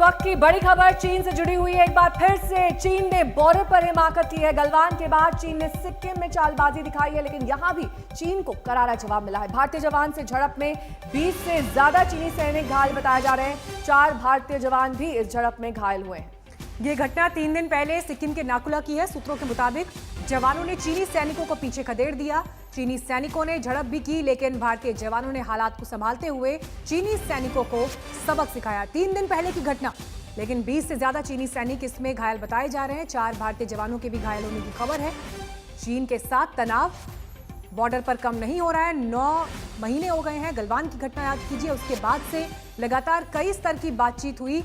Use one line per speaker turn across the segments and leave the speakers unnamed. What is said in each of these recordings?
वक्त की बड़ी खबर चीन से जुड़ी हुई है। एक बार फिर से चीन ने बॉर्डर पर हिमाकत की है। गलवान के बाद चीन ने सिक्किम में चालबाजी दिखाई है, लेकिन यहां भी चीन को करारा जवाब मिला है। भारतीय जवान से झड़प में 20 से ज्यादा चीनी सैनिक घायल बताए जा रहे हैं। 4 भारतीय जवान भी इस झड़प में घायल हुए हैं।
ये घटना 3 दिन पहले सिक्किम के नाकुला की है। सूत्रों के मुताबिक जवानों ने चीनी सैनिकों को पीछे खदेड़ दिया। चीनी सैनिकों ने झड़प भी की, लेकिन भारतीय जवानों ने हालात को संभालते हुए चीनी सैनिकों को सबक सिखाया। 3 दिन पहले की घटना, लेकिन 20 से ज्यादा चीनी सैनिक इसमें घायल बताए जा रहे हैं। 4 भारतीय जवानों के भी घायल होने की खबर है। चीन के साथ तनाव बॉर्डर पर कम नहीं हो रहा है। 9 महीने हो गए हैं। गलवान की घटना याद कीजिए, उसके बाद से लगातार कई स्तर की बातचीत हुई।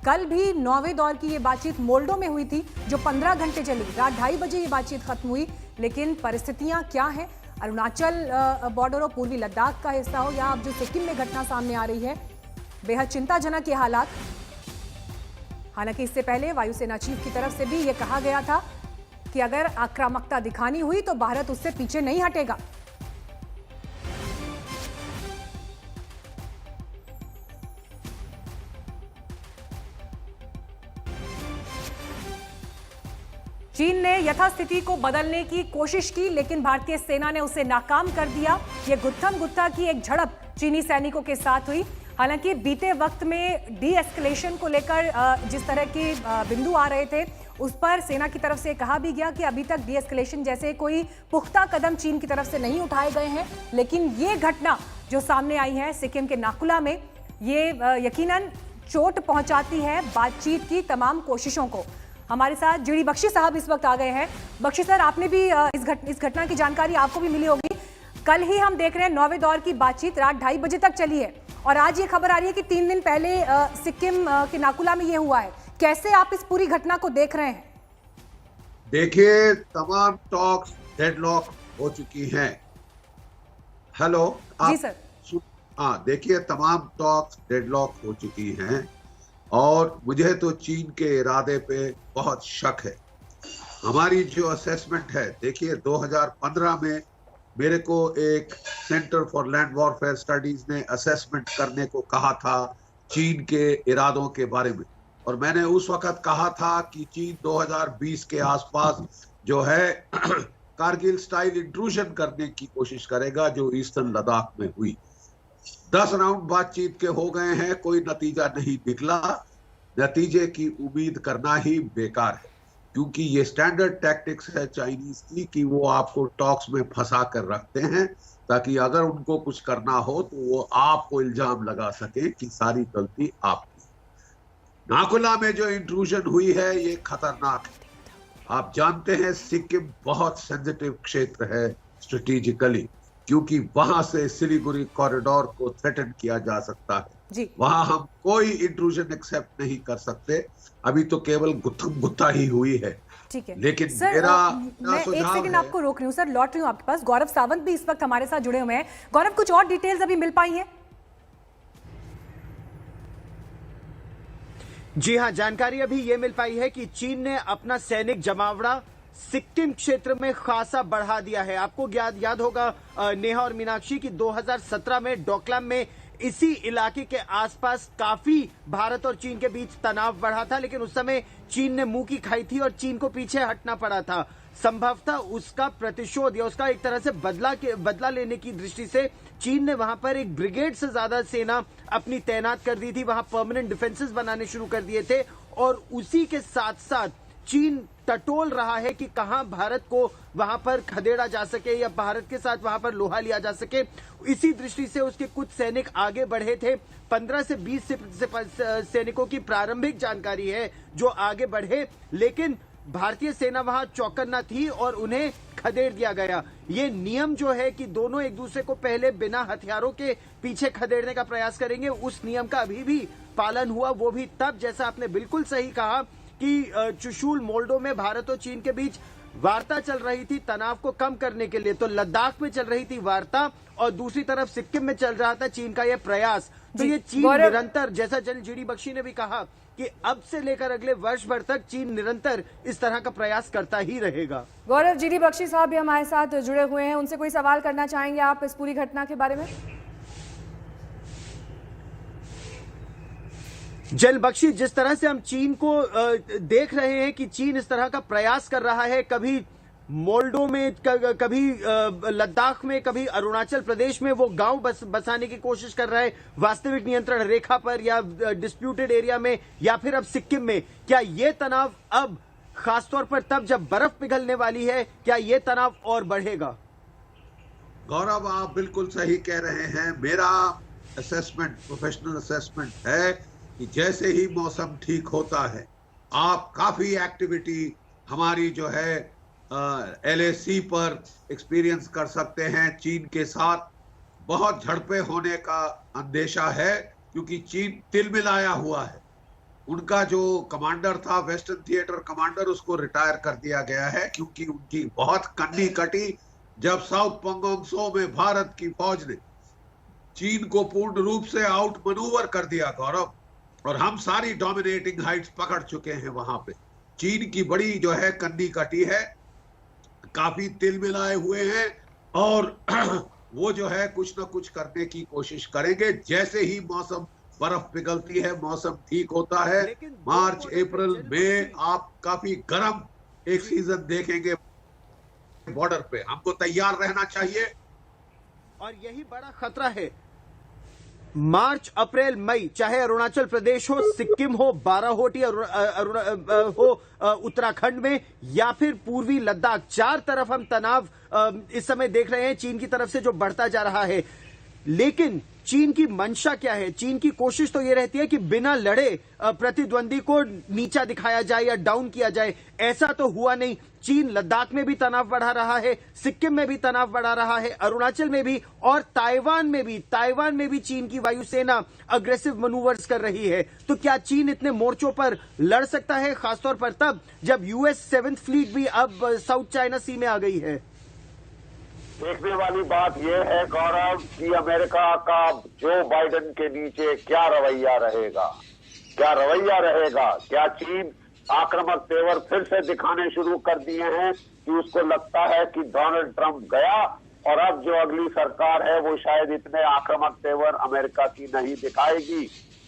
कल भी 9वें दौर की ये बातचीत मोल्डो में हुई थी, जो 15 घंटे चली। रात 2:30 बजे ये बातचीत खत्म हुई, लेकिन परिस्थितियां क्या हैं? अरुणाचल बॉर्डर और पूर्वी लद्दाख का हिस्सा हो या अब जो सिक्किम में घटना सामने आ रही है, बेहद चिंताजनक ये हालात। हालांकि इससे पहले वायुसेना चीफ की तरफ से भी ये कहा गया था कि अगर आक्रामकता दिखानी हुई तो भारत उससे पीछे नहीं हटेगा। चीन ने यथास्थिति को बदलने की कोशिश की, लेकिन भारतीय सेना ने उसे नाकाम कर दिया। यह गुत्थम गुत्था की एक झड़प चीनी सैनिकों के साथ हुई। हालांकि बीते वक्त में डी एस्केलेशन को लेकर जिस तरह के बिंदु आ रहे थे, उस पर सेना की तरफ से कहा भी गया कि अभी तक डी एस्केलेशन जैसे कोई पुख्ता कदम चीन की तरफ से नहीं उठाए गए हैं। लेकिन ये घटना जो सामने आई है सिक्किम के नाकुला में, ये यकीनन चोट पहुंचाती है बातचीत की तमाम कोशिशों को। हमारे साथ जीडी बख्शी साहब इस वक्त आ गए हैं। बख्शी सर, आपने भी इस घटना की जानकारी आपको भी मिली होगी। कल ही हम देख रहे हैं 9वें दौर की बातचीत रात 2:30 बजे तक चली है, और आज ये खबर आ रही है कि 3 दिन पहले सिक्किम के नाकुला में ये हुआ है। कैसे आप इस पूरी घटना को देख रहे हैं?
देखिए, तमाम टॉक्स डेडलॉक हो चुकी हैं। हेलो
जी सर।
हाँ, देखिए, तमाम टॉक्स डेडलॉक हो चुकी हैं और मुझे तो चीन के इरादे पे बहुत शक है। हमारी जो असेसमेंट है, देखिए 2015 में मेरे को एक centre for land warfare studies ने असेसमेंट करने को कहा था चीन के इरादों के बारे में, और मैंने उस वक्त कहा था कि चीन 2020 के आसपास जो है कारगिल स्टाइल इंट्रूजन करने की कोशिश करेगा, जो ईस्टर्न लद्दाख में हुई। 10 राउंड बातचीत के हो गए हैं, कोई नतीजा नहीं निकला। नतीजे की उम्मीद करना ही बेकार है, क्योंकि ये स्टैंडर्ड टैक्टिक्स है चाइनीज की कि वो आपको टॉक्स में फंसा कर रखते हैं, ताकि अगर उनको कुछ करना हो तो वो आपको इल्जाम लगा सके कि सारी गलती आपकी। नाकुला में जो इंट्रूजन हुई है ये खतरनाक है। आप जानते हैं सिक्किम बहुत सेंसिटिव क्षेत्र है स्ट्रेटेजिकली, क्योंकि वहां से सिलीगुड़ी कॉरिडोर को थ्रेटन किया जा सकता है
जी।
वहां हम कोई इंट्रूजन एक्सेप्ट नहीं कर सकते। अभी तो केवल गुत्थम गुत्था ही हुई है।
ठीक है,
लेकिन
सर,
मेरा
मैं एक सेकंड आपको रोक रही हूँ सर, लौट रही हूँ आपके पास। गौरव सावंत भी इस वक्त हमारे साथ जुड़े हुए हैं। गौरव, कुछ और डिटेल्स अभी मिल पाई हैं?
जी हां, जानकारी अभी ये मिल पाई है कि चीन ने अपना सैनिक जमावड़ा सिक्किम क्षेत्र में खासा बढ़ा दिया है। आपको याद होगा नेहा और मीनाक्षी की 2017 में डोकलाम में इसी इलाके के आसपास काफी भारत और चीन के बीच तनाव बढ़ा था, लेकिन उस समय चीन ने मुंह की खाई थी और चीन को पीछे हटना पड़ा था। संभवतः उसका प्रतिशोध या उसका एक तरह से बदला लेने की दृष्टि से चीन ने वहां पर एक ब्रिगेड से ज्यादा सेना अपनी तैनात कर दी थी। वहां परमानेंट डिफेंसेस बनाने शुरू कर दिए थे, और उसी के साथ साथ चीन टटोल रहा है कि कहां भारत को वहां पर खदेड़ा जा सके या भारत के साथ वहां पर लोहा लिया जा सके। इसी दृष्टि से उसके कुछ सैनिक आगे बढ़े थे। 15 से 20 सैनिकों की प्रारंभिक जानकारी है जो आगे बढ़े, लेकिन भारतीय सेना वहां चौकन्ना थी और उन्हें खदेड़ दिया गया। ये नियम जो है कि दोनों एक दूसरे को पहले बिना हथियारों के पीछे खदेड़ने का प्रयास करेंगे, उस नियम का अभी भी पालन हुआ। वो भी तब, जैसा आपने बिल्कुल सही कहा, कि चुशूल मोल्डो में भारत और चीन के बीच वार्ता चल रही थी तनाव को कम करने के लिए। तो लद्दाख में चल रही थी वार्ता और दूसरी तरफ सिक्किम में चल रहा था चीन का यह प्रयास। तो ये चीन निरंतर, जैसा जीडी बख्शी ने भी कहा कि अब से लेकर अगले वर्ष भर तक चीन निरंतर इस तरह का प्रयास करता ही रहेगा।
गौरव, जीडी बख्शी साहब भी हमारे साथ जुड़े हुए हैं, उनसे कोई सवाल करना चाहेंगे आप इस पूरी घटना के बारे में?
जनरल बख्शी, जिस तरह से हम चीन को देख रहे हैं कि चीन इस तरह का प्रयास कर रहा है, कभी मोल्डो में, कभी लद्दाख में, कभी अरुणाचल प्रदेश में वो गांव बसाने की कोशिश कर रहा है वास्तविक नियंत्रण रेखा पर या डिस्प्यूटेड एरिया में, या फिर अब सिक्किम में। क्या ये तनाव अब खासतौर पर तब जब बर्फ पिघलने वाली है, क्या ये तनाव और बढ़ेगा?
गौरव, आप बिल्कुल सही कह रहे हैं। मेरा असेसमेंट, प्रोफेशनल असेसमेंट है कि जैसे ही मौसम ठीक होता है, आप काफी एक्टिविटी हमारी जो है LAC पर एक्सपीरियंस कर सकते हैं। चीन के साथ बहुत झड़पें होने का अंदेशा है, क्योंकि चीन तिलमिलाया हुआ है। उनका जो कमांडर था, वेस्टर्न थिएटर कमांडर, उसको रिटायर कर दिया गया है, क्योंकि उनकी बहुत कन्नी कटी जब साउथ पंगोंग सो में भारत की फौज ने चीन को पूर्ण रूप से आउट मनूवर कर दिया, गौरव। और हम सारी डोमिनेटिंग हाइट्स पकड़ चुके हैं वहां पे। चीन की बड़ी जो है कन्नी कटी है, काफी तिल मिलाए हुए हैं, और वो जो है कुछ ना कुछ करने की कोशिश करेंगे। जैसे ही मौसम, बर्फ पिघलती है, मौसम ठीक होता है, मार्च, अप्रैल, मई, आप काफी गर्म एक सीजन देखेंगे बॉर्डर पे। हमको तैयार रहना चाहिए,
और यही बड़ा खतरा है। मार्च, अप्रैल, मई, चाहे अरुणाचल प्रदेश हो, सिक्किम हो, बाराहोटी हो उत्तराखंड में, या फिर पूर्वी लद्दाख, चार तरफ हम तनाव इस समय देख रहे हैं चीन की तरफ से जो बढ़ता जा रहा है। लेकिन चीन की मंशा क्या है? चीन की कोशिश तो ये रहती है कि बिना लड़े प्रतिद्वंदी को नीचा दिखाया जाए या डाउन किया जाए। ऐसा तो हुआ नहीं। चीन लद्दाख में भी तनाव बढ़ा रहा है, सिक्किम में भी तनाव बढ़ा रहा है, अरुणाचल में भी, और ताइवान में भी चीन की वायुसेना अग्रेसिव मनूवर्स कर रही है। तो क्या चीन इतने मोर्चों पर लड़ सकता है, खासतौर पर तब जब US 7th फ्लीट भी अब साउथ चाइना सी में आ गई है?
देखने वाली बात यह है, गौरव, कि अमेरिका का जो बाइडेन के नीचे क्या रवैया रहेगा। क्या चीन आक्रामक तेवर फिर से दिखाने शुरू कर दिए हैं कि उसको लगता है कि डोनाल्ड ट्रंप गया और अब जो अगली सरकार है वो शायद इतने आक्रामक तेवर अमेरिका की नहीं दिखाएगी।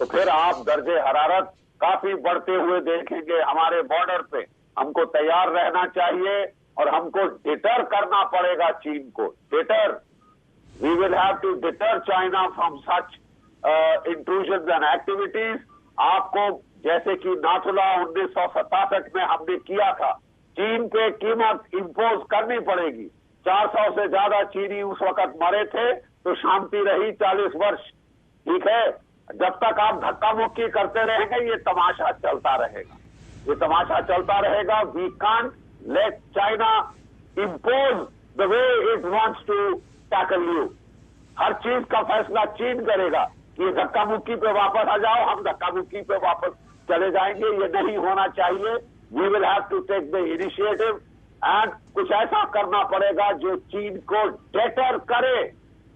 तो फिर आप दर्जे हरारत काफी बढ़ते हुए देखेंगे हमारे बॉर्डर पे। हमको तैयार रहना चाहिए और हमको डिटर करना पड़ेगा चीन को। Deter, we will have to deter China from such intrusions and activities. आपको जैसे कि नाथुला 1967 में हमने किया था, चीन पे कीमत इंपोज करनी पड़ेगी। 400 से ज्यादा चीनी उस वक्त मरे थे, तो शांति रही 40 वर्ष। ठीक है, जब तक आप धक्का मुक्की करते रहेंगे ये तमाशा चलता रहेगा। We can't let China impose the way it wants to tackle you. हर चीज का फैसला चीन करेगा कि ये धक्का मुक्की पे वापस आ जाओ, हम धक्का मुक्की पे वापस चले जाएंगे। ये नहीं होना चाहिए। We will have to take the initiative and कुछ ऐसा करना पड़ेगा जो चीन को डेटर करे,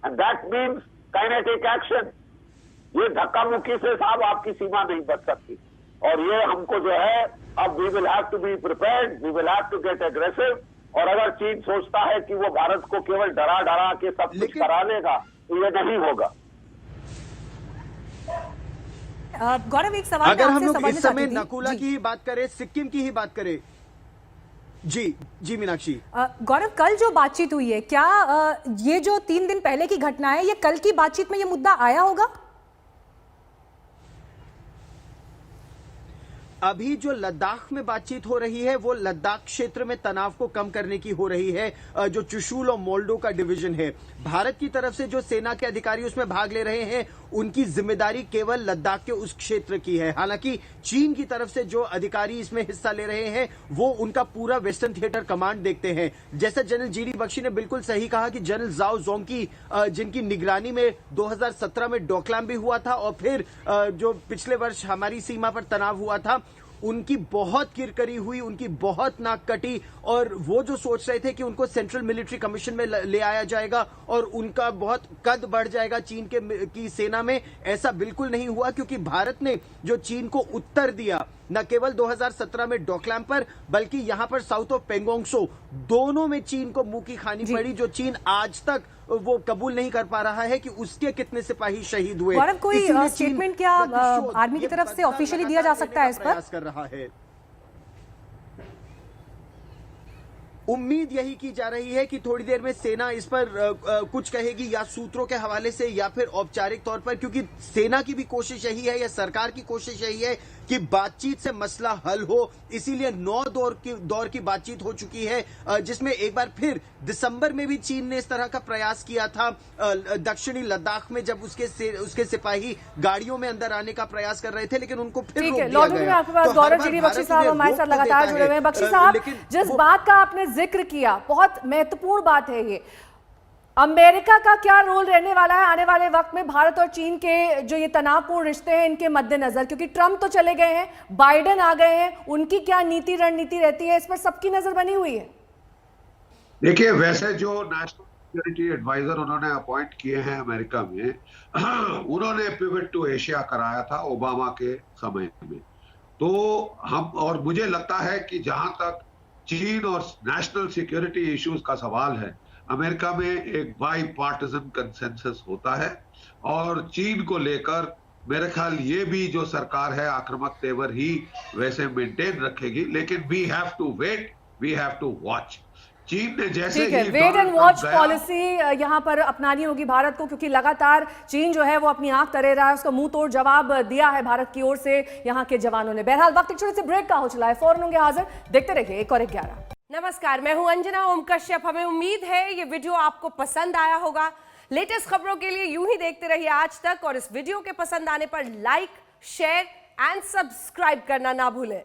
and that means kinetic action. ये धक्का मुक्की से साहब आपकी सीमा नहीं बच सकती, और ये हमको जो है अब we will have to be prepared, we will have to get aggressive. और अगर चीन सोचता है कि वो भारत को केवल डरा के सब कुछ करा लेगा, तो ये नहीं होगा।
गौरव, एक सवाल
अगर हम लोग इस समय नकुला की ही बात करें, सिक्किम की ही बात करें, जी मीनाक्षी।
गौरव, कल जो बातचीत हुई है, क्या ये जो 3 दिन पहले की घटना है, ये कल की बातचीत में ये मुद्दा आया होगा?
अभी जो लद्दाख में बातचीत हो रही है वो लद्दाख क्षेत्र में तनाव को कम करने की हो रही है, जो चुशूल और मोल्डो का डिवीजन है। भारत की तरफ से जो सेना के अधिकारी उसमें भाग ले रहे हैं, उनकी जिम्मेदारी केवल लद्दाख के उस क्षेत्र की है। हालांकि चीन की तरफ से जो अधिकारी इसमें हिस्सा ले रहे हैं वो उनका पूरा वेस्टर्न थिएटर कमांड देखते हैं। जैसा जनरल जीडी बख्शी ने बिल्कुल सही कहा कि जनरल जाओ जोंग जिनकी निगरानी में 2017 में डोकलाम भी हुआ था, और फिर जो पिछले वर्ष हमारी सीमा पर तनाव हुआ था, उनकी बहुत किरकरी हुई, उनकी बहुत नाक कटी, और वो जो सोच रहे थे कि उनको सेंट्रल मिलिट्री कमीशन में ले आया जाएगा और उनका बहुत कद बढ़ जाएगा चीन की सेना में, ऐसा बिल्कुल नहीं हुआ, क्योंकि भारत ने जो चीन को उत्तर दिया न केवल 2017 में डोकलाम पर, बल्कि यहां पर साउथ ऑफ पेंगोंग सो दोनों में चीन को मुंह की खानी पड़ी, जो चीन आज तक वो कबूल नहीं कर पा रहा है कि उसके कितने सिपाही शहीद हुए।
गौरव, कोई
इसीलिए
स्टेटमेंट
चीन
क्या
प्रतिशोध
आर्मी की
ये
तरफ से
बदला
ऑफिशियली दिया जा
लगातार
सकता है
लेने
इस
का
पर?
प्रयास कर रहा है। उम्मीद यही की जा रही है कि थोड़ी देर में सेना इस पर कुछ कहेगी, या सूत्रों के हवाले से या फिर औपचारिक तौर पर, क्योंकि सेना की भी कोशिश यही है या सरकार की कोशिश यही है कि बातचीत से मसला हल हो। इसीलिए 9 दौर की बातचीत हो चुकी है, जिसमें एक बार फिर दिसंबर में भी चीन ने इस तरह का प्रयास किया था दक्षिणी लद्दाख में, जब उसके सिपाही गाड़ियों में अंदर आने का प्रयास कर रहे थे, लेकिन उनको फिर रोक दिया
लौटूंगी मैं
गया।
आपके पास।
तो
गौरव
हर बार
जीडी
भारत
बख्शी साहब
इन्हें
हमारे साथ
रोक तो
लगातार
देता
जुड़े हुए हैं।
है,
बख्शी साहब,
लेकिन
जिस
वो-
बात का आपने जिक्र किया, बहुत महत्वपूर्ण बात है ये, अमेरिका का क्या रोल रहने वाला है आने वाले वक्त में भारत और चीन के जो ये तनावपूर्ण रिश्ते हैं इनके मद्देनजर, क्योंकि ट्रंप तो चले गए हैं, बाइडेन आ गए हैं, उनकी क्या नीति रणनीति रहती है, इस पर सबकी नजर बनी हुई है।
देखिए, वैसे जो नेशनल सिक्योरिटी एडवाइजर उन्होंने अपॉइंट किए हैं अमेरिका में, उन्होंने पिवट टू एशिया कराया था ओबामा के समय में। तो हम, और मुझे लगता है कि जहां तक चीन और नेशनल सिक्योरिटी इश्यूज का सवाल है, अमेरिका में एक बाई पार्टिजन कंसेंसस होता है, और चीन को लेकर मेरे ख्याल ये भी जो सरकार है आक्रामक तेवर ही वैसे मेंटेन रखेगी। लेकिन we have to wait, we have to watch. चीन ने जैसे
ठीक है,
ही
wait and
Donald
watch
Trump गया,
पॉलिसी यहाँ पर अपनानी होगी भारत को, क्योंकि लगातार चीन जो है वो अपनी आंख तरे रहा है, उसका मुंह तोड़ जवाब दिया है भारत की ओर से यहाँ के जवानों ने। बहरहाल वक्त एक छोटे से ब्रेक का हो चला है, फौरन होंगे हाजिर, देखते रहिए 1 और 11।
नमस्कार, मैं हूं अंजना ओम कश्यप। हमें उम्मीद है ये वीडियो आपको पसंद आया होगा। लेटेस्ट खबरों के लिए यूं ही देखते रहिए आज तक, और इस वीडियो के पसंद आने पर लाइक, शेयर एंड सब्सक्राइब करना ना भूलें।